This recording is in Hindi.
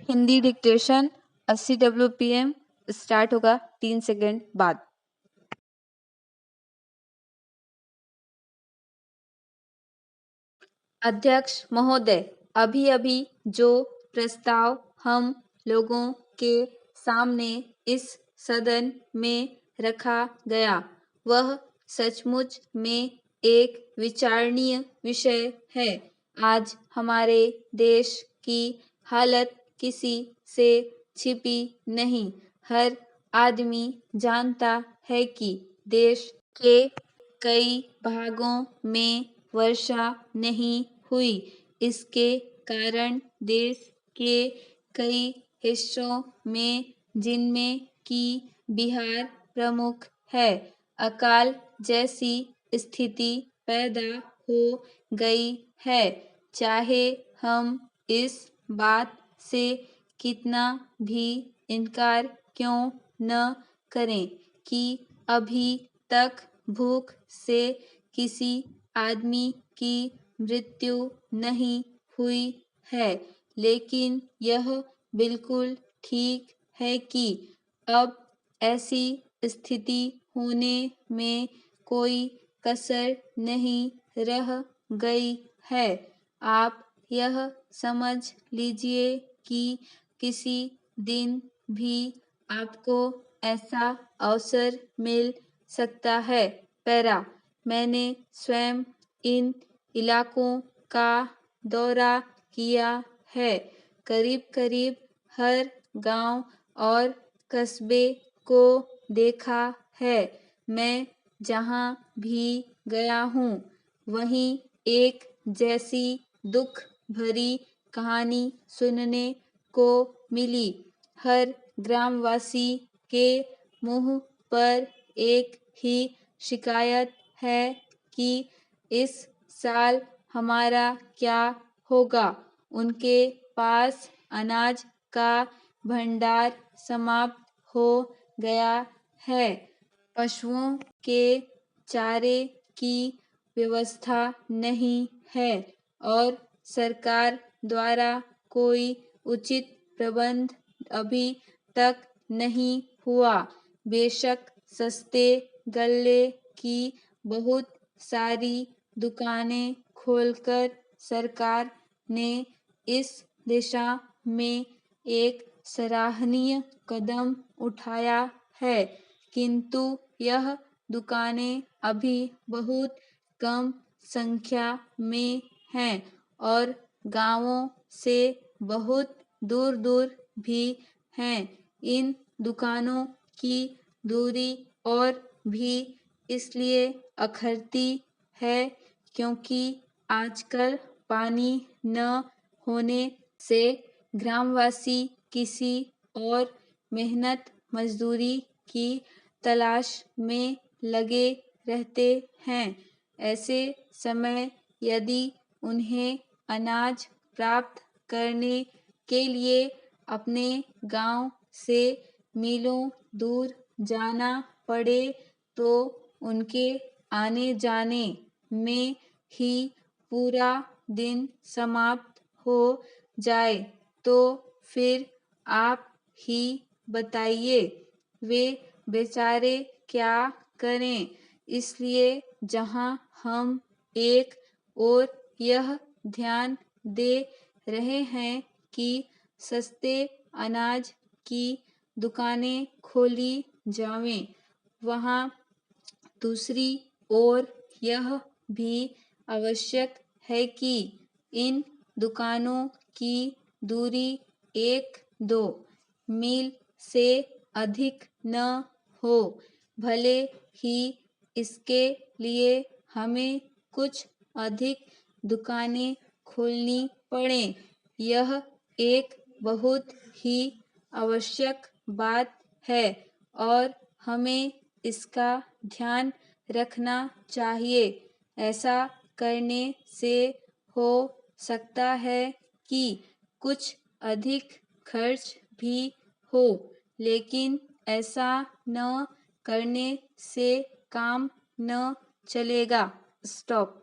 हिंदी डिक्टेशन 80 WPM स्टार्ट होगा 3 सेकंड बाद। अध्यक्ष महोदय, अभी अभी जो प्रस्ताव हम लोगों के सामने इस सदन में रखा गया वह सचमुच में एक विचारणीय विषय है। आज हमारे देश की हालत किसी से छिपी नहीं। हर आदमी जानता है कि देश के कई भागों में वर्षा नहीं हुई। इसके कारण देश के कई हिस्सों में, जिनमें कि बिहार प्रमुख है, अकाल जैसी स्थिति पैदा हो गई है। चाहे हम इस बात से कितना भी इनकार क्यों न करें कि अभी तक भूख से किसी आदमी की मृत्यु नहीं हुई है, लेकिन यह बिल्कुल ठीक है कि अब ऐसी स्थिति होने में कोई कसर नहीं रह गई है। आप यह समझ लीजिए कि किसी दिन भी आपको ऐसा अवसर मिल सकता है। पैरा, मैंने स्वयं इन इलाकों का दौरा किया है। करीब करीब हर गांव और कस्बे को देखा है। मैं जहां भी गया हूं, वहीं एक जैसी दुख भरी कहानी सुनने को मिली। हर ग्रामवासी के मुंह पर एक ही शिकायत है कि इस साल हमारा क्या होगा। उनके पास अनाज का भंडार समाप्त हो गया है। पशुओं के चारे की व्यवस्था नहीं है और सरकार द्वारा कोई उचित प्रबंध अभी तक नहीं हुआ। बेशक सस्ते गल्ले की बहुत सारी दुकानें खोलकर सरकार ने इस दिशा में एक सराहनीय कदम उठाया है, किंतु यह दुकानें अभी बहुत कम संख्या में हैं और गांवों से बहुत दूर दूर भी हैं। इन दुकानों की दूरी और भी इसलिए अखरती है क्योंकि आजकल पानी न होने से ग्रामवासी किसी और मेहनत मजदूरी की तलाश में लगे रहते हैं। ऐसे समय यदि उन्हें अनाज प्राप्त करने के लिए अपने गांव से मीलों दूर जाना पड़े तो उनके आने जाने में ही पूरा दिन समाप्त हो जाए तो फिर आप ही बताइए वे बेचारे क्या करें। इसलिए जहां हम एक और यह ध्यान दे रहे हैं कि सस्ते अनाज की दुकानें खोली जावें, वहां दूसरी ओर यह भी आवश्यक है कि इन दुकानों की दूरी 1-2 मील से अधिक न हो। भले ही इसके लिए हमें कुछ अधिक दुकानें खोलनी पड़ें, यह एक बहुत ही आवश्यक बात है और हमें इसका ध्यान रखना चाहिए। ऐसा करने से हो सकता है कि कुछ अधिक खर्च भी हो, लेकिन ऐसा न करने से काम न चलेगा। स्टॉप।